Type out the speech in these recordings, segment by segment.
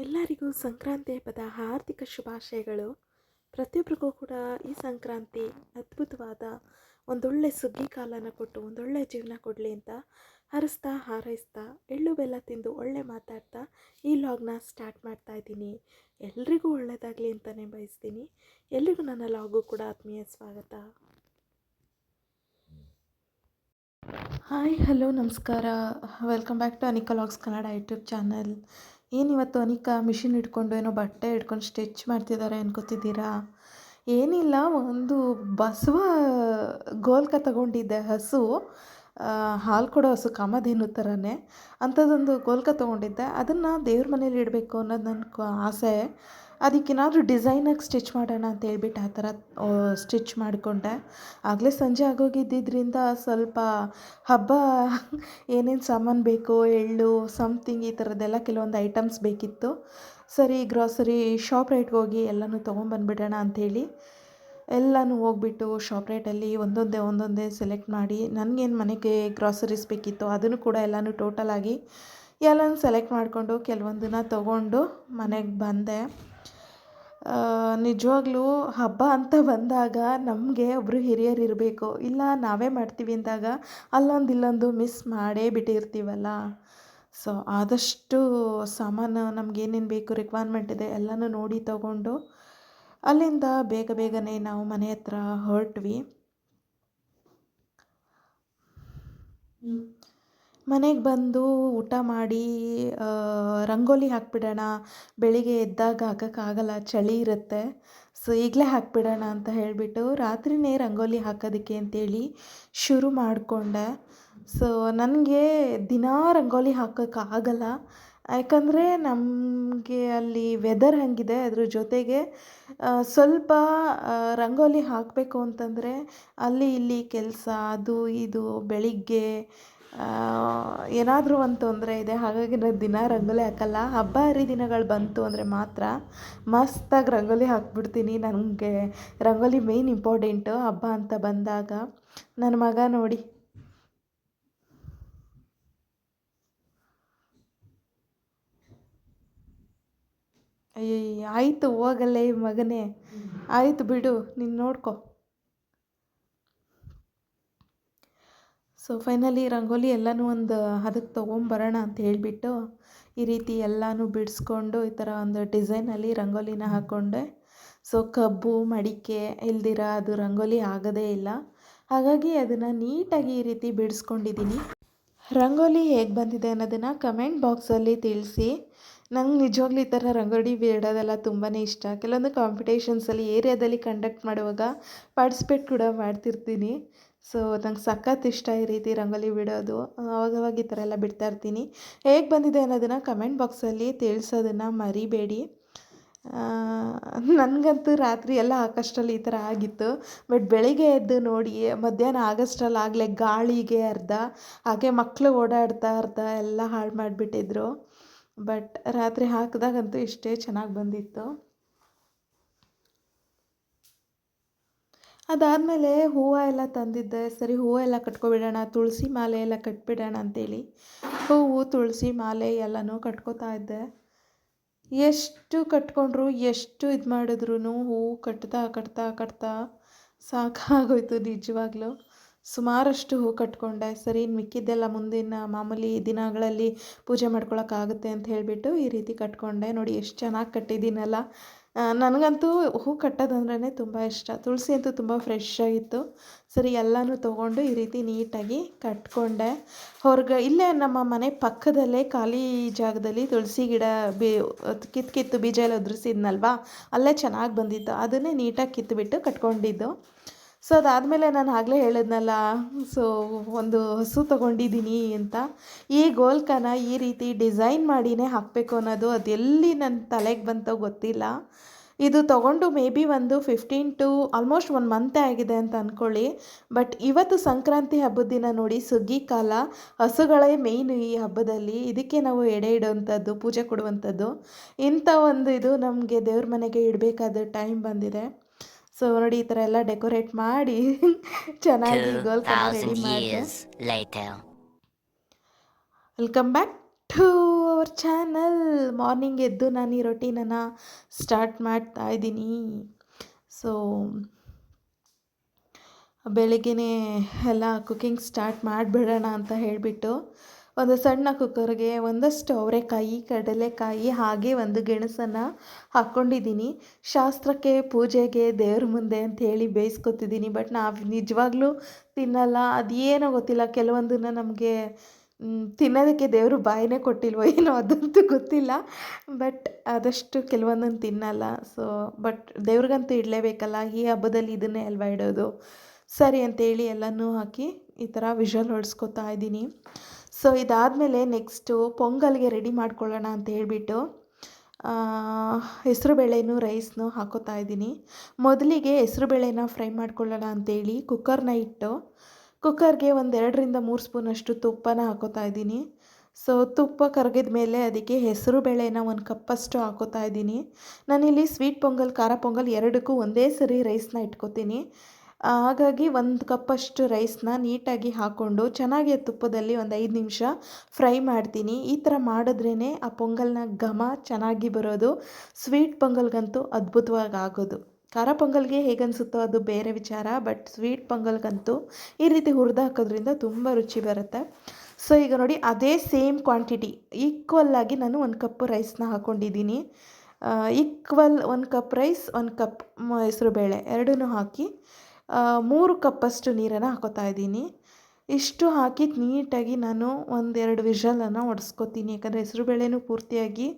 ಎಲ್ಲರಿಗೂ ಸಂಕ್ರಾಂತಿ ಹಬ್ಬದ ಹಾರ್ದಿಕ ಶುಭಾಶಯಗಳು. ಪ್ರತಿಯೊಬ್ಬರಿಗೂ ಕೂಡ ಈ ಸಂಕ್ರಾಂತಿ ಅದ್ಭುತವಾದ ಒಂದೊಳ್ಳೆ ಸುಗ್ಗಿ ಕಾಲನ ಕೊಟ್ಟು ಒಂದೊಳ್ಳೆ ಜೀವನ ಕೊಡಲಿ ಅಂತ ಹರಿಸ್ತಾ ಹಾರೈಸ್ತಾ ಎಳ್ಳು ಬೆಲ್ಲ ತಿಂದು ಒಳ್ಳೆ ಮಾತಾಡ್ತಾ ಈ ಲಾಗ್ನ ಸ್ಟಾರ್ಟ್ ಮಾಡ್ತಾ ಇದ್ದೀನಿ. ಎಲ್ರಿಗೂ ಒಳ್ಳೆಯದಾಗಲಿ ಅಂತಲೇ ಬಯಸ್ತೀನಿ. ಎಲ್ರಿಗೂ ನನ್ನ ಲಾಗು ಕೂಡ ಆತ್ಮೀಯ ಸ್ವಾಗತ. ಹಾಯ್ ಹಲೋ ನಮಸ್ಕಾರ, welcome back to Anika logs Kannada YouTube channel. ಏನಿವತ್ತು ಅನಿಕಾ ಮಿಷಿನ್ ಹಿಡ್ಕೊಂಡು ಏನೋ ಬಟ್ಟೆ ಹಿಡ್ಕೊಂಡು ಸ್ಟಿಚ್ ಮಾಡ್ತಿದ್ದಾರೆ ಅನ್ಕೋತಿದ್ದೀರಾ? ಏನಿಲ್ಲ, ಒಂದು ಬಸವ ಗೋಲ್ಕ ತಗೊಂಡಿದ್ದೆ, ಹಸು ಹಾಲು ಕೊಡೋ ಹಸು, ಕಾಮಧೇನು ಥರನೇ ಅಂಥದ್ದೊಂದು ಗೋಲ್ಕ ತೊಗೊಂಡಿದ್ದೆ. ಅದನ್ನು ದೇವ್ರ ಮನೇಲಿ ಇಡಬೇಕು ಅನ್ನೋದು ನನ್ನ ಆಸೆ. ಅದಕ್ಕೇನಾದರೂ ಡಿಸೈನಾಗಿ ಸ್ಟಿಚ್ ಮಾಡೋಣ ಅಂತ ಹೇಳ್ಬಿಟ್ಟು ಆ ಥರ ಸ್ಟಿಚ್ ಮಾಡಿಕೊಂಡೆ. ಆಗಲೇ ಸಂಜೆ ಆಗೋಗಿದ್ದರಿಂದ ಸ್ವಲ್ಪ ಹಬ್ಬ ಏನೇನು ಸಾಮಾನು ಬೇಕು, ಎಳ್ಳು ಸಮಥಿಂಗ್ ಈ ಥರದ್ದೆಲ್ಲ ಕೆಲವೊಂದು ಐಟಮ್ಸ್ ಬೇಕಿತ್ತು. ಸರಿ, ಗ್ರಾಸರಿ ಶಾಪ್ ರೇಟ್ಗೆ ಹೋಗಿ ಎಲ್ಲನೂ ತೊಗೊಂಬಂದ್ಬಿಡೋಣ ಅಂಥೇಳಿ ಎಲ್ಲನೂ ಹೋಗ್ಬಿಟ್ಟು ಶಾಪ್ ರೇಟಲ್ಲಿ ಒಂದೊಂದೇ ಸೆಲೆಕ್ಟ್ ಮಾಡಿ ನನಗೇನು ಮನೆಗೆ ಗ್ರಾಸರೀಸ್ ಬೇಕಿತ್ತು ಅದನ್ನು ಕೂಡ ಎಲ್ಲನೂ ಟೋಟಲಾಗಿ ಎಲ್ಲನೂ ಸೆಲೆಕ್ಟ್ ಮಾಡಿಕೊಂಡು ಕೆಲವೊಂದನ್ನು ತೊಗೊಂಡು ಮನೆಗೆ ಬಂದೆ. ನಿಜವಾಗ್ಲೂ ಹಬ್ಬ ಅಂತ ಬಂದಾಗ ನಮಗೆ ಒಬ್ಬರು ಹಿರಿಯರು ಇರಬೇಕು, ಇಲ್ಲ ನಾವೇ ಮಾಡ್ತೀವಿ ಅಂದಾಗ ಅಲ್ಲೊಂದು ಇಲ್ಲೊಂದು ಮಿಸ್ ಮಾಡೇ ಬಿಟ್ಟಿರ್ತೀವಲ್ಲ. ಸೊ ಆದಷ್ಟು ಸಾಮಾನು ನಮಗೇನೇನು ಬೇಕು, ರಿಕ್ವೈರ್ಮೆಂಟ್ ಇದೆ ಎಲ್ಲನೂ ನೋಡಿ ತಗೊಂಡು ಅಲ್ಲಿಂದ ಬೇಗನೆ ನಾವು ಮನೆ ಹತ್ರ ಹೊರಟ್ವಿ. ಮನೆಗೆ ಬಂದು ಊಟ ಮಾಡಿ ರಂಗೋಲಿ ಹಾಕ್ಬಿಡೋಣ, ಬೆಳಿಗ್ಗೆ ಎದ್ದಾಗ ಹಾಕೋಕ್ಕಾಗಲ್ಲ, ಚಳಿ ಇರುತ್ತೆ. ಸೊ ಈಗಲೇ ಹಾಕ್ಬಿಡೋಣ ಅಂತ ಹೇಳಿಬಿಟ್ಟು ರಾತ್ರಿಯೇ ರಂಗೋಲಿ ಹಾಕೋದಕ್ಕೆ ಅಂತೇಳಿ ಶುರು ಮಾಡಿಕೊಂಡೆ. ಸೊ ನನಗೆ ದಿನಾ ರಂಗೋಲಿ ಹಾಕೋಕ್ಕಾಗಲ್ಲ, ಯಾಕಂದರೆ ನಮಗೆ ಅಲ್ಲಿ ವೆದರ್ ಹಾಗಿದೆ. ಅದ್ರ ಜೊತೆಗೆ ಸ್ವಲ್ಪ ರಂಗೋಲಿ ಹಾಕಬೇಕು ಅಂತಂದರೆ ಅಲ್ಲಿ ಇಲ್ಲಿ ಕೆಲಸ, ಅದು ಇದು, ಬೆಳಿಗ್ಗೆ ಏನಾದರೂ ಒಂದು ತೊಂದರೆ ಇದೆ. ಹಾಗಾಗಿ ನಾನು ದಿನ ರಂಗೋಲಿ ಹಾಕಲ್ಲ. ಹಬ್ಬ ಹರಿದಿನಗಳು ಬಂತು ಅಂದರೆ ಮಾತ್ರ ಮಸ್ತಾಗಿ ರಂಗೋಲಿ ಹಾಕ್ಬಿಡ್ತೀನಿ. ನನಗೆ ರಂಗೋಲಿ ಮೇಯ್ನ್ ಇಂಪಾರ್ಟೆಂಟು ಹಬ್ಬ ಅಂತ ಬಂದಾಗ. ನನ್ನ ಮಗ ನೋಡಿ, ಅಯ್ಯಯ್ಯ ಆಯಿತು ಹೋಗಲ್ಲೇ ಮಗನೇ, ಆಯಿತು ಬಿಡು, ನೀನು ನೋಡ್ಕೊ. ಸೊ ಫೈನಲಿ ರಂಗೋಲಿ ಎಲ್ಲನೂ ಒಂದು ಅದಕ್ಕೆ ತೊಗೊಂಬರೋಣ ಅಂತ ಹೇಳಿಬಿಟ್ಟು ಈ ರೀತಿ ಎಲ್ಲನೂ ಬಿಡಿಸ್ಕೊಂಡು ಈ ಥರ ಒಂದು ಡಿಸೈನಲ್ಲಿ ರಂಗೋಲಿನ ಹಾಕ್ಕೊಂಡೆ. ಸೊ ಕಬ್ಬು ಮಡಿಕೆ ಇಲ್ದಿರ ಅದು ರಂಗೋಲಿ ಆಗೋದೇ ಇಲ್ಲ. ಹಾಗಾಗಿ ಅದನ್ನು ನೀಟಾಗಿ ಈ ರೀತಿ ಬಿಡಿಸ್ಕೊಂಡಿದ್ದೀನಿ. ರಂಗೋಲಿ ಹೇಗೆ ಬಂದಿದೆ ಅನ್ನೋದನ್ನು ಕಮೆಂಟ್ ಬಾಕ್ಸಲ್ಲಿ ತಿಳಿಸಿ. ನಂಗೆ ನಿಜವಾಗ್ಲೂ ಈ ಥರ ರಂಗೋಲಿ ಬಿಡೋದೆಲ್ಲ ತುಂಬಾ ಇಷ್ಟ. ಕೆಲವೊಂದು ಕಾಂಪಿಟೇಷನ್ಸಲ್ಲಿ ಏರಿಯಾದಲ್ಲಿ ಕಂಡಕ್ಟ್ ಮಾಡುವಾಗ ಪಾರ್ಟಿಸಿಪೇಟ್ ಕೂಡ ಮಾಡ್ತಿರ್ತೀನಿ. ಸೊ ನಂಗೆ ಸಖತ್ ಇಷ್ಟ ಈ ರೀತಿ ರಂಗೋಲಿ ಬಿಡೋದು. ಆವಾಗವಾಗ ಈ ಥರ ಎಲ್ಲ ಬಿಡ್ತಾಯಿರ್ತೀನಿ. ಹೇಗೆ ಬಂದಿದೆ ಅನ್ನೋದನ್ನು ಕಮೆಂಟ್ ಬಾಕ್ಸಲ್ಲಿ ತಿಳಿಸೋದನ್ನು ಮರಿಬೇಡಿ. ನನಗಂತೂ ರಾತ್ರಿ ಎಲ್ಲ ಹಾಕೋಷ್ಟರಲ್ಲಿ ಈ ಥರ ಆಗಿತ್ತು. ಬಟ್ ಬೆಳಿಗ್ಗೆ ಎದ್ದು ನೋಡಿ ಮಧ್ಯಾಹ್ನ ಆಗಸ್ಟ್ರಲ್ಲಿ ಆಗಲೇ ಗಾಳಿಗೆ ಅರ್ಧ, ಹಾಗೆ ಮಕ್ಕಳು ಓಡಾಡ್ತಾ ಎಲ್ಲ ಹಾಳು ಮಾಡಿಬಿಟ್ಟಿದ್ರು. ಬಟ್ ರಾತ್ರಿ ಹಾಕಿದಾಗಂತೂ ಇಷ್ಟೇ ಚೆನ್ನಾಗಿ ಬಂದಿತ್ತು. ಅದಾದಮೇಲೆ ಹೂವು ಎಲ್ಲ ತಂದಿದ್ದೆ. ಸರಿ ಹೂವು ಎಲ್ಲ ಕಟ್ಕೊಬಿಡೋಣ, ತುಳಸಿ ಮಾಲೆ ಎಲ್ಲ ಕಟ್ಬಿಡೋಣ ಅಂತೇಳಿ ಹೂವು ತುಳಸಿ ಮಾಲೆ ಎಲ್ಲನೂ ಕಟ್ಕೋತಾ ಇದ್ದೆ. ಎಷ್ಟು ಕಟ್ಕೊಂಡ್ರು ಎಷ್ಟು ಇದು ಮಾಡಿದ್ರು ಹೂವು ಕಟ್ತಾ ಸಾಕಾಗೋಯ್ತು ನಿಜವಾಗ್ಲೂ. ಸುಮಾರಷ್ಟು ಹೂ ಕಟ್ಕೊಂಡೆ. ಸರಿ ಮಿಕ್ಕಿದ್ದೆಲ್ಲ ಮುಂದಿನ ಮಾಮೂಲಿ ದಿನಗಳಲ್ಲಿ ಪೂಜೆ ಮಾಡ್ಕೊಳಕ್ಕಾಗುತ್ತೆ ಅಂತ ಹೇಳಿಬಿಟ್ಟು ಈ ರೀತಿ ಕಟ್ಕೊಂಡೆ. ನೋಡಿ ಎಷ್ಟು ಚೆನ್ನಾಗಿ ಕಟ್ಟಿದ್ದೀನಲ್ಲ. ನನಗಂತೂ ಹೂ ಕಟ್ಟೋದಂದ್ರೇ ತುಂಬ ಇಷ್ಟ. ತುಳಸಿ ಅಂತೂ ತುಂಬ ಫ್ರೆಶ್ ಆಗಿತ್ತು. ಸರಿ ಎಲ್ಲನೂ ತೊಗೊಂಡು ಈ ರೀತಿ ನೀಟಾಗಿ ಕಟ್ಕೊಂಡೆ. ಇಲ್ಲೇ ನಮ್ಮ ಮನೆ ಪಕ್ಕದಲ್ಲೇ ಖಾಲಿ ಜಾಗದಲ್ಲಿ ತುಳಸಿ ಗಿಡ ಕಿತ್ತು ಬೀಜ ಎಲ್ಲ ಉದುರಿಸಿದ್ನಲ್ವಾ, ಅಲ್ಲೇ ಚೆನ್ನಾಗಿ ಬಂದಿತ್ತು. ಅದನ್ನೇ ನೀಟಾಗಿ ಕಿತ್ತುಬಿಟ್ಟು ಕಟ್ಕೊಂಡಿದ್ದು. ಸೊ ಅದಾದಮೇಲೆ ನಾನು ಆಗಲೇ ಹೇಳಿದ್ನಲ್ಲ, ಸೊ ಒಂದು ಹಸು ತೊಗೊಂಡಿದ್ದೀನಿ ಅಂತ. ಈ ಗೋಲ್ಕನ ಈ ರೀತಿ ಡಿಸೈನ್ ಮಾಡಿನೇ ಹಾಕಬೇಕು ಅನ್ನೋದು ಅದು ಎಲ್ಲಿ ನನ್ನ ತಲೆಗೆ ಬಂತೋ ಗೊತ್ತಿಲ್ಲ. ಇದು ತೊಗೊಂಡು ಮೇ ಬಿ ಒಂದು 15 to ಆಲ್ಮೋಸ್ಟ್ 1 ಮಂತೇ ಆಗಿದೆ ಅಂತ ಅಂದ್ಕೊಳ್ಳಿ. ಬಟ್ ಇವತ್ತು ಸಂಕ್ರಾಂತಿ ಹಬ್ಬದ ದಿನ ನೋಡಿ, ಸುಗ್ಗಿ ಕಾಲ, ಹಸುಗಳೇ ಮೇಯ್ನು ಈ ಹಬ್ಬದಲ್ಲಿ. ಇದಕ್ಕೆ ನಾವು ಎಡೆ ಇಡುವಂಥದ್ದು, ಪೂಜೆ ಕೊಡುವಂಥದ್ದು. ಇಂಥ ಒಂದು ಇದು ನಮಗೆ ದೇವ್ರ ಮನೆಗೆ ಇಡಬೇಕಾದ ಟೈಮ್ ಬಂದಿದೆ. ಸೊ ನೋಡಿ ಈ ಥರ ಎಲ್ಲ ಡೆಕೋರೇಟ್ ಮಾಡಿ ಚೆನ್ನಾಗಿ ಗೋಲ್ಕನ ರೆಡಿ ಮಾಡಿದೆ. later. Welcome back to our channel. Morning ಎದ್ದು ನಾನು ಈ ರೊಟೀನನ್ನು ಸ್ಟಾರ್ಟ್ ಮಾಡ್ತಾ ಇದ್ದೀನಿ. ಸೊ ಬೆಳಿಗ್ಗೆನೇ ಎಲ್ಲ ಕುಕ್ಕಿಂಗ್ ಸ್ಟಾರ್ಟ್ ಮಾಡಿಬಿಡೋಣ ಅಂತ ಹೇಳಿಬಿಟ್ಟು ಒಂದು ಸಣ್ಣ ಕುಕ್ಕರ್ಗೆ ಒಂದಷ್ಟು ಅವರೆಕಾಯಿ, ಕಡಲೆಕಾಯಿ ಹಾಗೆ ಒಂದು ಗೆಣಸನ್ನು ಹಾಕ್ಕೊಂಡಿದ್ದೀನಿ. ಶಾಸ್ತ್ರಕ್ಕೆ, ಪೂಜೆಗೆ, ದೇವ್ರ ಮುಂದೆ ಅಂತ ಹೇಳಿ ಬೇಯಿಸ್ಕೊತಿದ್ದೀನಿ. ಬಟ್ ನಾವು ನಿಜವಾಗ್ಲೂ ತಿನ್ನಲ್ಲ. ಅದೇನೋ ಗೊತ್ತಿಲ್ಲ, ಕೆಲವೊಂದನ್ನು ನಮಗೆ ತಿನ್ನೋದಕ್ಕೆ ದೇವರು ಬಾಯಿನೇ ಕೊಟ್ಟಿಲ್ವೋ ಏನೋ ಅದಂತೂ ಗೊತ್ತಿಲ್ಲ. ಬಟ್ ಆದಷ್ಟು ಕೆಲವೊಂದನ್ನು ತಿನ್ನಲ್ಲ. ಸೊ ಬಟ್ ದೇವ್ರಿಗಂತೂ ಇಡಲೇಬೇಕಲ್ಲ, ಈ ಹಬ್ಬದಲ್ಲಿ ಇದನ್ನೇ ಅಲ್ವಾ ಇಡೋದು. ಸರಿ ಅಂತೇಳಿ ಎಲ್ಲನೂ ಹಾಕಿ ಈ ಥರ ವಿಷಲ್ ಹೊಡ್ಸ್ಕೊತಾ ಇದ್ದೀನಿ. ಸೊ ಇದಾದಮೇಲೆ ನೆಕ್ಸ್ಟು ಪೊಂಗಲ್ಗೆ ರೆಡಿ ಮಾಡ್ಕೊಳ್ಳೋಣ ಅಂತ ಹೇಳ್ಬಿಟ್ಟು ಹೆಸರುಬೇಳೆನೂ ರೈಸ್ನೂ ಹಾಕೋತಾ ಇದ್ದೀನಿ. ಮೊದಲಿಗೆ ಹೆಸರುಬೇಳೆನ ಫ್ರೈ ಮಾಡ್ಕೊಳ್ಳೋಣ ಅಂತೇಳಿ ಕುಕ್ಕರ್ನ ಇಟ್ಟು ಕುಕ್ಕರ್ಗೆ ಒಂದು 2ರಿಂದ 3 ಸ್ಪೂನಷ್ಟು ತುಪ್ಪನ ಹಾಕೋತಾ ಇದ್ದೀನಿ. ಸೊ ತುಪ್ಪ ಕರಗಿದ ಮೇಲೆ ಅದಕ್ಕೆ ಹೆಸರುಬೇಳೆನ 1 ಕಪ್ಪಷ್ಟು ಹಾಕೋತಾ ಇದ್ದೀನಿ. ನಾನಿಲ್ಲಿ ಸ್ವೀಟ್ ಪೊಂಗಲ್, ಖಾರ ಪೊಂಗಲ್ ಎರಡಕ್ಕೂ ಒಂದೇ ಸರಿ ರೈಸ್ನ ಇಟ್ಕೋತೀನಿ. ಹಾಗಾಗಿ 1 ಕಪ್ಪಷ್ಟು ರೈಸ್ನ ನೀಟಾಗಿ ಹಾಕ್ಕೊಂಡು ಚೆನ್ನಾಗಿ ತುಪ್ಪದಲ್ಲಿ ಒಂದು 5 ನಿಮಿಷ ಫ್ರೈ ಮಾಡ್ತೀನಿ. ಈ ಥರ ಮಾಡಿದ್ರೇ ಆ ಪೊಂಗಲ್ನ ಘಮ ಚೆನ್ನಾಗಿ ಬರೋದು. ಸ್ವೀಟ್ ಪೊಂಗಲ್ಗಂತೂ ಅದ್ಭುತವಾಗಿ ಆಗೋದು. ಖಾರ ಪೊಂಗಲ್ಗೆ ಹೇಗನ್ಸುತ್ತೋ ಅದು ಬೇರೆ ವಿಚಾರ, ಬಟ್ ಸ್ವೀಟ್ ಪೊಂಗಲ್ಗಂತೂ ಈ ರೀತಿ ಹುರಿದು ಹಾಕೋದ್ರಿಂದ ತುಂಬ ರುಚಿ ಬರುತ್ತೆ. ಸೊ ಈಗ ನೋಡಿ, ಅದೇ ಸೇಮ್ ಕ್ವಾಂಟಿಟಿ ಈಕ್ವಲ್ಲಾಗಿ ನಾನು 1 ಕಪ್ ರೈಸ್ನ ಹಾಕ್ಕೊಂಡಿದ್ದೀನಿ. ಈಕ್ವಲ್ 1 ಕಪ್ ರೈಸ್, 1 ಕಪ್ ಹೆಸರುಬೇಳೆ ಎರಡನ್ನೂ ಹಾಕಿ 3 ಕಪ್ಪಷ್ಟು ನೀರನ್ನು ಹಾಕೋತಾ ಇದ್ದೀನಿ. ಇಷ್ಟು ಹಾಕಿ ನೀಟಾಗಿ ನಾನು 1-2 ವಿಷಲನ್ನು ಹೊಡೆಸ್ಕೊತೀನಿ. ಯಾಕಂದರೆ ಹೆಸರುಬೇಳೆನೂ ಪೂರ್ತಿಯಾಗಿ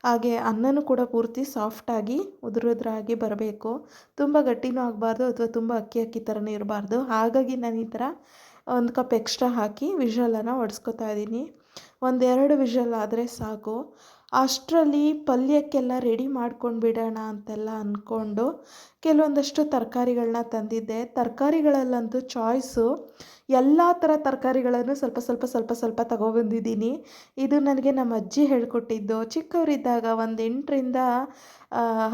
ಹಾಗೆ ಅನ್ನನೂ ಕೂಡ ಪೂರ್ತಿ ಸಾಫ್ಟಾಗಿ ಉದುರಾಗಿ ಬರಬೇಕು. ತುಂಬ ಗಟ್ಟಿನೂ ಆಗಬಾರ್ದು ಅಥವಾ ತುಂಬ ಅಕ್ಕಿ ಥರನೂ ಇರಬಾರ್ದು. ಹಾಗಾಗಿ ನಾನು ಈ ಥರ 1 ಕಪ್ ಎಕ್ಸ್ಟ್ರಾ ಹಾಕಿ ವಿಷಲನ್ನು ಹೊಡೆಸ್ಕೊತಾ ಇದ್ದೀನಿ. 1-2 ವಿಷಲ್ ಆದರೆ ಸಾಕು. ಅಷ್ಟರಲ್ಲಿ ಪಲ್ಯಕ್ಕೆಲ್ಲ ರೆಡಿ ಮಾಡ್ಕೊಂಡು ಬಿಡೋಣ ಅಂತೆಲ್ಲ ಅಂದ್ಕೊಂಡು ಕೆಲವೊಂದಷ್ಟು ತರಕಾರಿಗಳನ್ನ ತಂದಿದ್ದೆ. ತರಕಾರಿಗಳಲ್ಲಂತೂ ಚಾಯ್ಸು ಎಲ್ಲ ಥರ ತರಕಾರಿಗಳನ್ನು ಸ್ವಲ್ಪ ತಗೊಬಂದಿದ್ದೀನಿ. ಇದು ನನಗೆ ನಮ್ಮ ಅಜ್ಜಿ ಹೇಳ್ಕೊಟ್ಟಿದ್ದು. ಚಿಕ್ಕವರಿದ್ದಾಗ ಒಂದು 8ರಿಂದ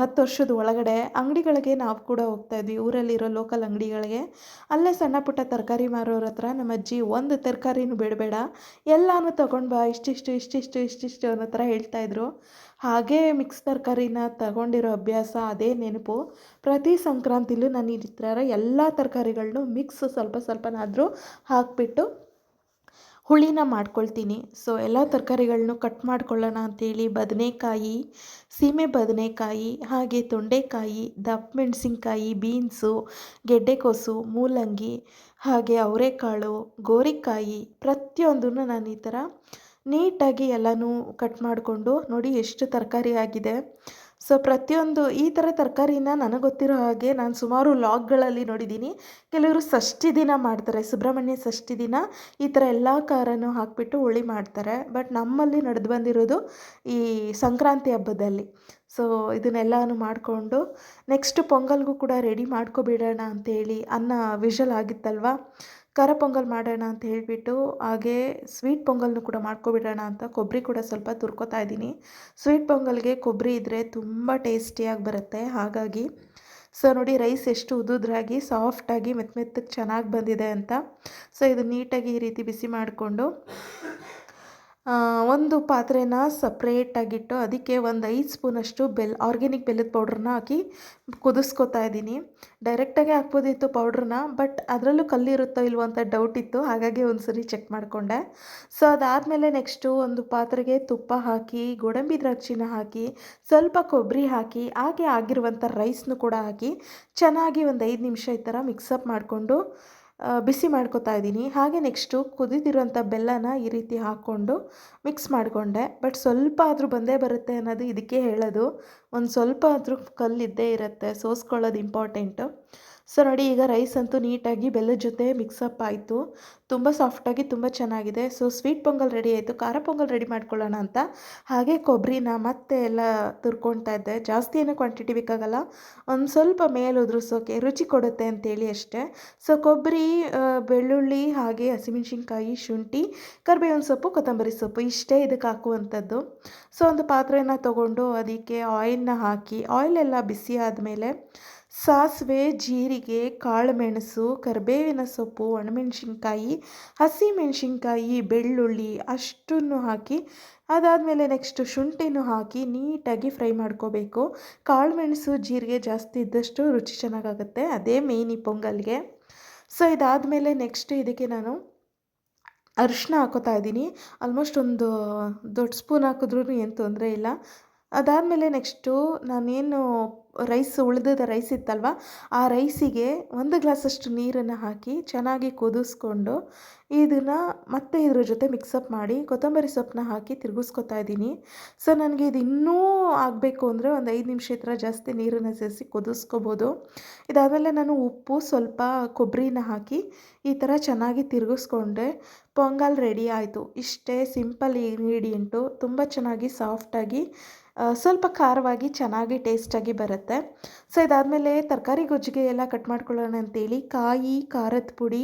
10 ವರ್ಷದ ಒಳಗಡೆ ಅಂಗಡಿಗಳಿಗೆ ನಾವು ಕೂಡ ಹೋಗ್ತಾಯಿದ್ವಿ, ಊರಲ್ಲಿರೋ ಲೋಕಲ್ ಅಂಗಡಿಗಳಿಗೆ. ಅಲ್ಲೇ ಸಣ್ಣ ಪುಟ್ಟ ತರಕಾರಿ ಮಾರೋರ ಹತ್ರ ನಮ್ಮ ಅಜ್ಜಿ ಒಂದು ತರಕಾರಿನೂ ಬಿಡಬೇಡ, ಎಲ್ಲನೂ ತೊಗೊಂಡು ಬಾ, ಇಷ್ಟಿಷ್ಟು ಅನ್ನೋ ಥರ ಹೇಳ್ತಾಯಿದ್ರು. ಹಾಗೇ ಮಿಕ್ಸ್ ತರಕಾರಿನ ತಗೊಂಡಿರೋ ಅಭ್ಯಾಸ, ಅದೇ ನೆನಪು. ಪ್ರತಿ ಸಂಕ್ರಾಂತಿಲೂ ನಾನು ಈ ಥರ ಎಲ್ಲ ತರಕಾರಿಗಳನ್ನೂ ಮಿಕ್ಸ್ ಸ್ವಲ್ಪನಾದರೂ ಹಾಕಿಬಿಟ್ಟು ಹುಳಿನ ಮಾಡ್ಕೊಳ್ತೀನಿ. ಸೊ ಎಲ್ಲ ತರಕಾರಿಗಳನ್ನೂ ಕಟ್ ಮಾಡ್ಕೊಳ್ಳೋಣ ಅಂಥೇಳಿ ಬದನೆಕಾಯಿ, ಸೀಮೆ ಬದನೆಕಾಯಿ, ಹಾಗೆ ತೊಂಡೆಕಾಯಿ, ದಪ್ಪ ಮೆಣಸಿನ್ಕಾಯಿ, ಬೀನ್ಸು, ಗೆಡ್ಡೆಕೋಸು, ಮೂಲಂಗಿ, ಹಾಗೆ ಅವರೆಕಾಳು, ಗೋರಿಕಾಯಿ ಪ್ರತಿಯೊಂದನ್ನು ನಾನು ಈ ಥರ ನೀಟಾಗಿ ಎಲ್ಲನೂ ಕಟ್ ಮಾಡಿಕೊಂಡು ನೋಡಿ ಎಷ್ಟು ತರಕಾರಿ ಆಗಿದೆ. ಸೊ ಪ್ರತಿಯೊಂದು ಈ ಥರ ತರಕಾರಿನ ನನಗೆ ಗೊತ್ತಿರೋ ಹಾಗೆ ನಾನು ಸುಮಾರು ಲಾಗ್ಗಳಲ್ಲಿ ನೋಡಿದ್ದೀನಿ. ಕೆಲವರು ಷಷ್ಠಿ ದಿನ ಮಾಡ್ತಾರೆ, ಸುಬ್ರಹ್ಮಣ್ಯ ಷಷ್ಠಿ ದಿನ ಈ ಥರ ಎಲ್ಲ ಖಾರನೂ ಹಾಕಿಬಿಟ್ಟು ಹುಳಿ ಮಾಡ್ತಾರೆ. ಬಟ್ ನಮ್ಮಲ್ಲಿ ನಡೆದು ಬಂದಿರೋದು ಈ ಸಂಕ್ರಾಂತಿ ಹಬ್ಬದಲ್ಲಿ. ಸೊ ಇದನ್ನೆಲ್ಲನೂ ಮಾಡಿಕೊಂಡು ನೆಕ್ಸ್ಟ್ ಪೊಂಗಲ್ಗೂ ಕೂಡ ರೆಡಿ ಮಾಡ್ಕೊಬಿಡೋಣ ಅಂತೇಳಿ, ಅನ್ನ ವಿಷಲ್ ಆಗಿತ್ತಲ್ವ, ಖಾರ ಪೊಂಗಲ್ ಮಾಡೋಣ ಅಂತ ಹೇಳಿಬಿಟ್ಟು ಹಾಗೆ ಸ್ವೀಟ್ ಪೊಂಗಲ್ನೂ ಕೂಡ ಮಾಡ್ಕೊಬಿಡೋಣ ಅಂತ ಕೊಬ್ಬರಿ ಕೂಡ ಸ್ವಲ್ಪ ತುರ್ಕೋತಾ ಇದ್ದೀನಿ. ಸ್ವೀಟ್ ಪೊಂಗಲ್ಗೆ ಕೊಬ್ಬರಿ ಇದ್ದರೆ ತುಂಬ ಟೇಸ್ಟಿಯಾಗಿ ಬರುತ್ತೆ. ಹಾಗಾಗಿ ಸೊ ನೋಡಿ ರೈಸ್ ಎಷ್ಟು ಉದುದ್ರಾಗಿ ಸಾಫ್ಟಾಗಿ ಮೆತ್ತಗೆ ಚೆನ್ನಾಗಿ ಬಂದಿದೆ ಅಂತ. ಸೊ ಇದು ನೀಟಾಗಿ ಈ ರೀತಿ ಬಿಸಿ ಮಾಡಿಕೊಂಡು ಒಂದು ಪಾತ್ರೆನ ಸಪ್ರೇಟಾಗಿಟ್ಟು ಅದಕ್ಕೆ ಒಂದು 5 ಸ್ಪೂನಷ್ಟು ಆರ್ಗ್ಯಾನಿಕ್ ಬೆಲ್ಲದ ಪೌಡ್ರನ್ನ ಹಾಕಿ ಕುದಿಸ್ಕೊತಾ ಇದ್ದೀನಿ. ಡೈರೆಕ್ಟಾಗೆ ಹಾಕ್ಬೋದಿತ್ತು ಪೌಡ್ರನ್ನ, ಬಟ್ ಅದರಲ್ಲೂ ಕಲ್ಲಿರುತ್ತೋ ಇಲ್ವೋ ಅಂತ ಡೌಟ್ ಇತ್ತು. ಹಾಗಾಗಿ ಒಂದು ಸರಿ ಚೆಕ್ ಮಾಡಿಕೊಂಡೆ. ಸೊ ಅದಾದಮೇಲೆ ನೆಕ್ಸ್ಟು ಒಂದು ಪಾತ್ರೆಗೆ ತುಪ್ಪ ಹಾಕಿ, ಗೋಡಂಬಿ ದ್ರಾಕ್ಷಿನ ಹಾಕಿ, ಸ್ವಲ್ಪ ಕೊಬ್ಬರಿ ಹಾಕಿ, ಹಾಗೆ ಆಗಿರುವಂಥ ರೈಸ್ನು ಕೂಡ ಹಾಕಿ ಚೆನ್ನಾಗಿ ಒಂದು 5 ನಿಮಿಷ ಈ ಥರ ಮಿಕ್ಸಪ್ ಮಾಡಿಕೊಂಡು ಬಿಸಿ ಮಾಡ್ಕೊತಾ ಇದ್ದೀನಿ. ಹಾಗೆ ನೆಕ್ಸ್ಟು ಕುದಿದಿರೋಂಥ ಬೆಲ್ಲನ ಈ ರೀತಿ ಹಾಕ್ಕೊಂಡು ಮಿಕ್ಸ್ ಮಾಡಿಕೊಂಡೆ. ಬಟ್ ಸ್ವಲ್ಪ ಆದರೂ ಬಂದೇ ಬರುತ್ತೆ ಅನ್ನೋದು ಇದಕ್ಕೆ ಹೇಳೋದು. ಒಂದು ಸ್ವಲ್ಪ ಆದರೂ ಕಲ್ಲಿದ್ದೇ ಇರುತ್ತೆ, ಸೋಸ್ಕೊಳ್ಳೋದು ಇಂಪಾರ್ಟೆಂಟು. ಸೊ ನೋಡಿ ಈಗ ರೈಸ್ ಅಂತೂ ನೀಟಾಗಿ ಬೆಲ್ಲದ ಜೊತೆ ಮಿಕ್ಸಪ್ ಆಯಿತು. ತುಂಬ ಸಾಫ್ಟಾಗಿ ತುಂಬ ಚೆನ್ನಾಗಿದೆ. ಸೊ ಸ್ವೀಟ್ ಪೊಂಗಲ್ ರೆಡಿ ಆಯಿತು. ಖಾರ ಪೊಂಗಲ್ ರೆಡಿ ಮಾಡ್ಕೊಳ್ಳೋಣ ಅಂತ ಹಾಗೆ ಕೊಬ್ಬರಿನ ಮತ್ತೆ ಎಲ್ಲ ತುರ್ಕೊಳ್ತಾ ಇದ್ದೆ. ಜಾಸ್ತಿ ಏನೋ ಕ್ವಾಂಟಿಟಿ ಬೇಕಾಗಲ್ಲ, ಒಂದು ಸ್ವಲ್ಪ ಮೇಲೆ ಉದುರಿಸೋಕೆ ರುಚಿ ಕೊಡುತ್ತೆ ಅಂತೇಳಿ ಅಷ್ಟೇ. ಸೊ ಕೊಬ್ಬರಿ, ಬೆಳ್ಳುಳ್ಳಿ, ಹಾಗೆ ಹಸಿಮೆಣ್ಸಿನ್ಕಾಯಿ, ಶುಂಠಿ, ಕರಿಬೇವಿನ ಸೊಪ್ಪು, ಕೊತ್ತಂಬರಿ ಸೊಪ್ಪು ಇಷ್ಟೇ ಇದಕ್ಕೆ ಹಾಕುವಂಥದ್ದು. ಸೊ ಒಂದು ಪಾತ್ರೆನ ತೊಗೊಂಡು ಅದಕ್ಕೆ ಆಯಿಲ್ನ ಹಾಕಿ, ಆಯಿಲೆಲ್ಲ ಬಿಸಿ ಆದಮೇಲೆ ಸಾಸಿವೆ, ಜೀರಿಗೆ, ಕಾಳುಮೆಣಸು, ಕರಿಬೇವಿನ ಸೊಪ್ಪು, ಒಣಮೆಣಸಿನ್ಕಾಯಿ, ಹಸಿಮೆಣಸಿನ್ಕಾಯಿ, ಬೆಳ್ಳುಳ್ಳಿ ಅಷ್ಟನ್ನು ಹಾಕಿ ಅದಾದಮೇಲೆ ನೆಕ್ಸ್ಟು ಶುಂಠಿನೂ ಹಾಕಿ ನೀಟಾಗಿ ಫ್ರೈ ಮಾಡ್ಕೋಬೇಕು. ಕಾಳುಮೆಣಸು ಜೀರಿಗೆ ಜಾಸ್ತಿ ಇದ್ದಷ್ಟು ರುಚಿ ಚೆನ್ನಾಗಾಗುತ್ತೆ, ಅದೇ ಮೇಯ್ನ್ ಈ ಪೊಂಗಲ್ಗೆ. ಸೊ ಇದಾದಮೇಲೆ ನೆಕ್ಸ್ಟ್ ಇದಕ್ಕೆ ನಾನು ಅರಿಶಿನ ಹಾಕೋತಾ ಇದ್ದೀನಿ. ಆಲ್ಮೋಸ್ಟ್ ಒಂದು ದೊಡ್ಡ ಸ್ಪೂನ್ ಹಾಕಿದ್ರೂ ಏನು ತೊಂದರೆ ಇಲ್ಲ. ಅದಾದಮೇಲೆ ನೆಕ್ಸ್ಟು ನಾನೇನು ಉಳಿದಿದ್ದ ರೈಸ್ ಇತ್ತಲ್ವ, ಆ ರೈಸಿಗೆ 1 ಗ್ಲಾಸಷ್ಟು ನೀರನ್ನು ಹಾಕಿ ಚೆನ್ನಾಗಿ ಕುದಿಸ್ಕೊಂಡು ಇದನ್ನು ಮತ್ತೆ ಇದ್ರ ಜೊತೆ ಮಿಕ್ಸಪ್ ಮಾಡಿ ಕೊತ್ತಂಬರಿ ಸೊಪ್ಪನ್ನ ಹಾಕಿ ತಿರುಗಿಸ್ಕೊತಾ ಇದ್ದೀನಿ. ಸೊ ನನಗೆ ಇದು ಇನ್ನೂ ಆಗಬೇಕು ಅಂದರೆ ಒಂದು 5 ನಿಮಿಷ ಈ ಥರ ಜಾಸ್ತಿ ನೀರನ್ನು ಸೇರಿಸಿ ಕುದಿಸ್ಕೋಬೋದು. ಇದಾದಮೇಲೆ ನಾನು ಉಪ್ಪು ಸ್ವಲ್ಪ ಕೊಬ್ಬರಿನ ಹಾಕಿ ಈ ಥರ ಚೆನ್ನಾಗಿ ತಿರುಗಿಸ್ಕೊಂಡೆ. ಪೊಂಗಲ್ ರೆಡಿ ಆಯಿತು. ಇಷ್ಟೇ ಸಿಂಪಲ್ ಇಂಗ್ರೀಡಿಯೆಂಟು, ತುಂಬ ಚೆನ್ನಾಗಿ ಸಾಫ್ಟಾಗಿ ಸ್ವಲ್ಪ ಖಾರವಾಗಿ ಚೆನ್ನಾಗಿ ಟೇಸ್ಟಾಗಿ ಬರುತ್ತೆ. ಸೊ ಇದಾದಮೇಲೆ ತರಕಾರಿ ಗೊಜ್ಜಿಗೆ ಎಲ್ಲ ಕಟ್ ಮಾಡ್ಕೊಳ್ಳೋಣ ಅಂತೇಳಿ ಕಾಯಿ, ಖಾರದ ಪುಡಿ,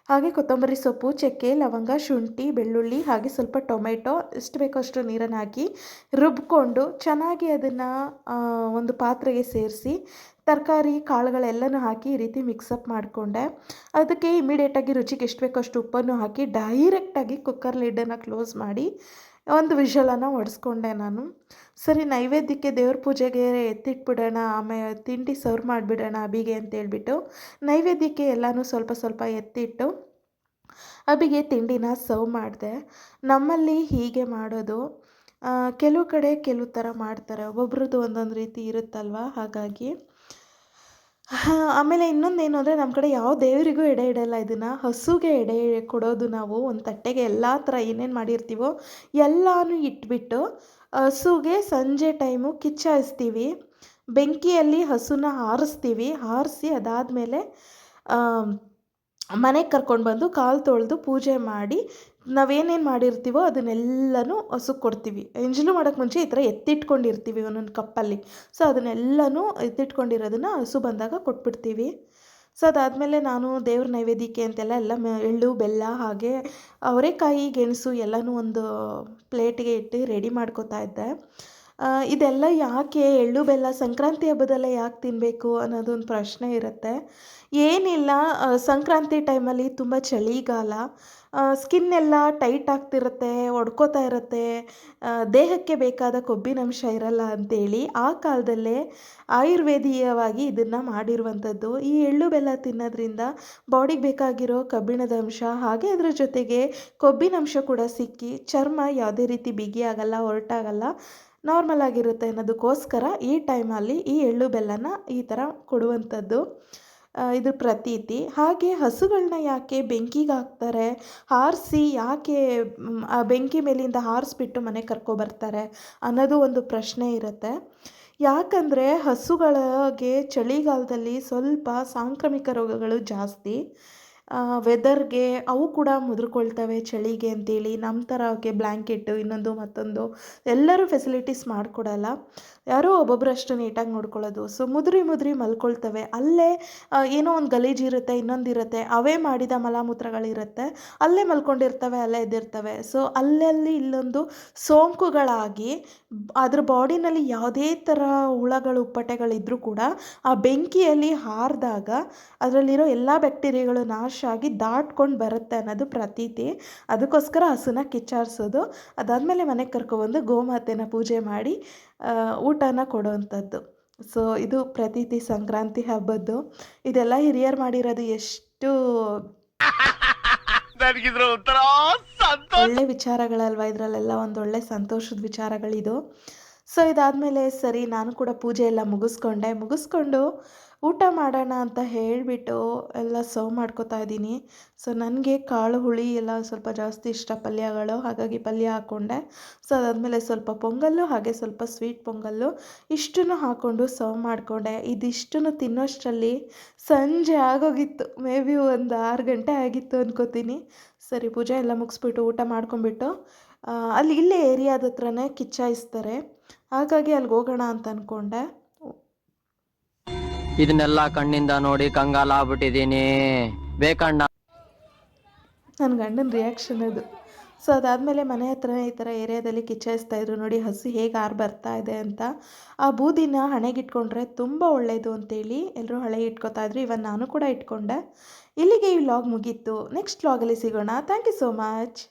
ಹಾಗೆ ಕೊತ್ತಂಬರಿ ಸೊಪ್ಪು, ಚಕ್ಕೆ, ಲವಂಗ, ಶುಂಠಿ, ಬೆಳ್ಳುಳ್ಳಿ, ಹಾಗೆ ಸ್ವಲ್ಪ ಟೊಮೆಟೊ, ಎಷ್ಟು ಬೇಕೋ ಅಷ್ಟು ನೀರನ್ನು ಹಾಕಿ ರುಬ್ಕೊಂಡು ಚೆನ್ನಾಗಿ ಅದನ್ನು ಒಂದು ಪಾತ್ರೆಗೆ ಸೇರಿಸಿ ತರಕಾರಿ ಕಾಳುಗಳೆಲ್ಲನೂ ಹಾಕಿ ಈ ರೀತಿ ಮಿಕ್ಸಪ್ ಮಾಡಿಕೊಂಡೆ. ಅದಕ್ಕೆ ಇಮಿಡಿಯೇಟಾಗಿ ರುಚಿಗೆ ಎಷ್ಟು ಬೇಕೋ ಅಷ್ಟು ಉಪ್ಪನ್ನು ಹಾಕಿ ಡೈರೆಕ್ಟಾಗಿ ಕುಕ್ಕರ್ ಲಿಡ್ಡನ್ನು ಕ್ಲೋಸ್ ಮಾಡಿ ಒಂದು ವಿಷಲನ್ನು ಹೊಡೆಸ್ಕೊಂಡೆ ನಾನು. ಸರಿ, ನೈವೇದ್ಯಕ್ಕೆ ದೇವ್ರ ಪೂಜೆಗೆ ಎತ್ತಿಟ್ಬಿಡೋಣ, ಆಮೇಲೆ ತಿಂಡಿ ಸರ್ವ್ ಮಾಡಿಬಿಡೋಣ ಅಬಿಗೆ ಅಂತೇಳ್ಬಿಟ್ಟು ನೈವೇದ್ಯಕ್ಕೆ ಎಲ್ಲನೂ ಸ್ವಲ್ಪ ಸ್ವಲ್ಪ ಎತ್ತಿಟ್ಟು ಅಬಿಗೆ ತಿಂಡಿನ ಸರ್ವ್ ಮಾಡಿದೆ. ನಮ್ಮಲ್ಲಿ ಹೀಗೆ ಮಾಡೋದು. ಕೆಲವು ಕಡೆ ಕೆಲವು ಥರ ಮಾಡ್ತಾರೆ, ಒಬ್ಬೊಬ್ರದ್ದು ಒಂದೊಂದು ರೀತಿ ಇರುತ್ತಲ್ವ, ಹಾಗಾಗಿ. ಆಮೇಲೆ ಇನ್ನೊಂದೇನು ಅಂದರೆ ನಮ್ಮ ಕಡೆ ಯಾವ ದೇವರಿಗೂ ಎಡೆ ಇಡಲ್ಲ, ಇದನ್ನು ಹಸುಗೆ ಎಡೆ ಕೊಡೋದು. ನಾವು ಒಂದು ತಟ್ಟೆಗೆ ಎಲ್ಲ ಥರ ಏನೇನು ಮಾಡಿರ್ತೀವೋ ಎಲ್ಲನೂ ಇಟ್ಬಿಟ್ಟು ಹಸುಗೆ ಸಂಜೆ ಟೈಮು ಕಿಚ್ಚಾಯಿಸ್ತೀವಿ. ಬೆಂಕಿಯಲ್ಲಿ ಹಸುನ ಹಾರಿಸ್ತೀವಿ. ಹಾರಿಸಿ ಅದಾದಮೇಲೆ ಮನೆಗೆ ಕರ್ಕೊಂಡು ಬಂದು ಕಾಲು ತೊಳೆದು ಪೂಜೆ ಮಾಡಿ ನಾವೇನೇನು ಮಾಡಿರ್ತೀವೋ ಅದನ್ನೆಲ್ಲನೂ ಹಸುಗೆ ಕೊಡ್ತೀವಿ. ಎಂಜಲು ಮಾಡೋಕ್ಕೆ ಮುಂಚೆ ಈ ಥರ ಎತ್ತಿಟ್ಕೊಂಡಿರ್ತೀವಿ ಒಂದೊಂದು ಕಪ್ಪಲ್ಲಿ. ಸೊ ಅದನ್ನೆಲ್ಲನೂ ಎತ್ತಿಟ್ಕೊಂಡಿರೋದನ್ನು ಹಸು ಬಂದಾಗ ಕೊಟ್ಬಿಡ್ತೀವಿ. ಸೊ ಅದಾದಮೇಲೆ ನಾನು ದೇವ್ರ ನೈವೇದ್ಯಕ್ಕೆ ಅಂತೆಲ್ಲ ಎಳ್ಳು, ಬೆಲ್ಲ, ಹಾಗೆ ಅವರೆಕಾಯಿ, ಗೆಣಸು ಎಲ್ಲನೂ ಒಂದು ಪ್ಲೇಟಿಗೆ ಇಟ್ಟು ರೆಡಿ ಮಾಡ್ಕೋತಾ ಇದ್ದೆ. ಇದೆಲ್ಲ ಯಾಕೆ ಎಳ್ಳು ಬೆಲ್ಲ ಸಂಕ್ರಾಂತಿ ಹಬ್ಬದಲ್ಲೇ ಯಾಕೆ ತಿನ್ನಬೇಕು ಅನ್ನೋದೊಂದು ಪ್ರಶ್ನೆ ಇರುತ್ತೆ. ಏನಿಲ್ಲ, ಸಂಕ್ರಾಂತಿ ಟೈಮಲ್ಲಿ ತುಂಬ ಚಳಿಗಾಲ, ಸ್ಕಿನ್ ಎಲ್ಲ ಟೈಟ್ ಆಗ್ತಿರುತ್ತೆ, ಒಡ್ಕೋತಾ ಇರುತ್ತೆ, ದೇಹಕ್ಕೆ ಬೇಕಾದ ಕೊಬ್ಬಿನಂಶ ಇರಲ್ಲ ಅಂಥೇಳಿ ಆ ಕಾಲದಲ್ಲೇ ಆಯುರ್ವೇದೀಯವಾಗಿ ಇದನ್ನು ಮಾಡಿರುವಂಥದ್ದು. ಈ ಎಳ್ಳು ಬೆಲ್ಲ ತಿನ್ನೋದ್ರಿಂದ ಬಾಡಿಗೆ ಬೇಕಾಗಿರೋ ಕಬ್ಬಿಣದ ಅಂಶ ಹಾಗೆ ಅದರ ಜೊತೆಗೆ ಕೊಬ್ಬಿನಂಶ ಕೂಡ ಸಿಕ್ಕಿ ಚರ್ಮ ಯಾವುದೇ ರೀತಿ ಬಿಗಿ ಆಗಲ್ಲ, ಹೊರಟಾಗಲ್ಲ, ನಾರ್ಮಲ್ ಆಗಿರುತ್ತೆ ಅನ್ನೋದಕ್ಕೋಸ್ಕರ ಈ ಟೈಮಲ್ಲಿ ಈ ಎಳ್ಳು ಬೆಲ್ಲನ ಈ ಥರ ಕೊಡುವಂಥದ್ದು. ಇದು ಪ್ರತೀತಿ. ಹಾಗೆ ಹಸುಗಳನ್ನ ಯಾಕೆ ಬೆಂಕಿಗೆ ಹಾಕ್ತಾರೆ, ಹಾರಿಸಿ ಯಾಕೆ ಆ ಬೆಂಕಿ ಮೇಲಿಂದ ಹಾರಿಸ್ಬಿಟ್ಟು ಮನೆಗೆ ಕರ್ಕೊಬರ್ತಾರೆ ಅನ್ನೋದು ಒಂದು ಪ್ರಶ್ನೆ ಇರುತ್ತೆ. ಯಾಕಂದರೆ ಹಸುಗಳಿಗೆ ಚಳಿಗಾಲದಲ್ಲಿ ಸ್ವಲ್ಪ ಸಾಂಕ್ರಾಮಿಕ ರೋಗಗಳು ಜಾಸ್ತಿ. ವೆದರ್ಗೆ ಅವು ಕೂಡ ಮುದುರ್ಕೊಳ್ತವೆ ಚಳಿಗೆ ಅಂತೇಳಿ. ನಮ್ಮ ಥರ ಅವಕ್ಕೆ ಬ್ಲ್ಯಾಂಕೆಟ್ಟು ಇನ್ನೊಂದು ಮತ್ತೊಂದು ಎಲ್ಲರೂ ಫೆಸಿಲಿಟೀಸ್ ಮಾಡಿಕೊಡಲ್ಲ. ಯಾರೋ ಒಬ್ಬೊಬ್ಬರು ಅಷ್ಟು ನೀಟಾಗಿ ನೋಡ್ಕೊಳ್ಳೋದು. ಸೊ ಮುದುರಿ ಮಲ್ಕೊಳ್ತವೆ. ಅಲ್ಲೇ ಏನೋ ಒಂದು ಗಲೀಜಿರುತ್ತೆ, ಇನ್ನೊಂದಿರುತ್ತೆ, ಅವೇ ಮಾಡಿದ ಮಲಮೂತ್ರಗಳಿರುತ್ತೆ, ಅಲ್ಲೇ ಮಲ್ಕೊಂಡಿರ್ತವೆ, ಅಲ್ಲೇ ಎದ್ದಿರ್ತವೆ. ಸೊ ಅಲ್ಲಲ್ಲಿ ಇಲ್ಲೊಂದು ಸೋಂಕುಗಳಾಗಿ ಅದ್ರ ಬಾಡಿನಲ್ಲಿ ಯಾವುದೇ ಥರ ಹುಳಗಳು ಉಪ್ಪಟೆಗಳಿದ್ರೂ ಕೂಡ ಆ ಬೆಂಕಿಯಲ್ಲಿ ಹಾರಿದಾಗ ಅದರಲ್ಲಿರೋ ಎಲ್ಲ ಬ್ಯಾಕ್ಟೀರಿಯಾಗಳು ನಾಶ ಆಗಿ ದಾಟ್ಕೊಂಡು ಬರುತ್ತೆ ಅನ್ನೋದು ಪ್ರತೀತಿ. ಅದಕ್ಕೋಸ್ಕರ ಹಸುನ ಕಿಚ್ಚಾರಿಸೋದು. ಅದಾದಮೇಲೆ ಮನೆಗೆ ಕರ್ಕೊಬಂದು ಗೋಮಾತೆನ ಪೂಜೆ ಮಾಡಿ ಊಟನ ಕೊಡೋವಂಥದ್ದು. ಸೊ ಇದು ಪ್ರತೀತಿ ಸಂಕ್ರಾಂತಿ ಹಬ್ಬದ್ದು. ಇದೆಲ್ಲ ಹಿರಿಯರು ಮಾಡಿರೋದು ಎಷ್ಟು ಒಳ್ಳೆ ವಿಚಾರಗಳಲ್ವ, ಇದರಲ್ಲೆಲ್ಲ ಒಂದೊಳ್ಳೆ ಸಂತೋಷದ ವಿಚಾರಗಳಿದು. ಸೊ ಇದಾದಮೇಲೆ ಸರಿ, ನಾನು ಕೂಡ ಪೂಜೆ ಎಲ್ಲ ಮುಗಿಸ್ಕೊಂಡು ಊಟ ಮಾಡೋಣ ಅಂತ ಹೇಳಿಬಿಟ್ಟು ಎಲ್ಲ ಸರ್ವ್ ಮಾಡ್ಕೋತಾ ಇದ್ದೀನಿ. ಸೊ ನನಗೆ ಕಾಳು ಹುಳಿ ಎಲ್ಲ ಸ್ವಲ್ಪ ಜಾಸ್ತಿ ಇಷ್ಟ, ಪಲ್ಯಗಳು, ಹಾಗಾಗಿ ಪಲ್ಯ ಹಾಕ್ಕೊಂಡೆ. ಸೊ ಅದಾದಮೇಲೆ ಸ್ವಲ್ಪ ಪೊಂಗಲ್ಲು ಹಾಗೆ ಸ್ವಲ್ಪ ಸ್ವೀಟ್ ಪೊಂಗಲ್ಲು ಇಷ್ಟನ್ನು ಹಾಕ್ಕೊಂಡು ಸರ್ವ್ ಮಾಡಿಕೊಂಡೆ. ಇದಿಷ್ಟನ್ನು ತಿನ್ನೋಷ್ಟರಲ್ಲಿ ಸಂಜೆ ಆಗೋಗಿತ್ತು. ಮೇ ಬಿ ಒಂದು 6 ಗಂಟೆ ಆಗಿತ್ತು ಅಂದ್ಕೋತೀನಿ. ಸರಿ, ಪೂಜೆ ಎಲ್ಲ ಮುಗಿಸ್ಬಿಟ್ಟು ಊಟ ಮಾಡ್ಕೊಂಬಿಟ್ಟು ಇಲ್ಲೇ ಏರಿಯಾದ ಹತ್ರನೇ ಕಿಚ್ಚಾಯಿಸ್ತಾರೆ, ಹಾಗಾಗಿ ಅಲ್ಲಿಗೆ ಹೋಗೋಣ ಅಂತ ಅಂದ್ಕೊಂಡೆ. ಇದನ್ನೆಲ್ಲ ಕಣ್ಣಿಂದ ನೋಡಿ ಕಂಗಾಲಾಗ್ಬಿಟ್ಟಿದ್ದೀನಿ, ಬೇಕಣ್ಣ. ನನ್ನ ಗಂಡನ ರಿಯಾಕ್ಷನ್ ಅದು. ಸೊ ಅದಾದಮೇಲೆ ಮನೆ ಹತ್ರನೇ ಈ ಥರ ಏರಿಯಾದಲ್ಲಿ ಕಿಚ್ಚಾಯಿಸ್ತಾಯಿದ್ರು. ನೋಡಿ ಹಸು ಹೇಗೆ ಬರ್ತಾ ಇದೆ ಅಂತ. ಆ ಬೂದಿನ ಹಣೆಗಿಟ್ಕೊಂಡ್ರೆ ತುಂಬ ಒಳ್ಳೆಯದು ಅಂತೇಳಿ ಎಲ್ಲರೂ ಹಳೆ ಇಟ್ಕೋತಾಯಿದ್ರು. ಇವನ್ ನಾನು ಕೂಡ ಇಟ್ಕೊಂಡೆ. ಇಲ್ಲಿಗೆ ಈ ವ್ಲಾಗ್ ಮುಗೀತು. ನೆಕ್ಸ್ಟ್ ವ್ಲಾಗಲ್ಲಿ ಸಿಗೋಣ. Thank you so much.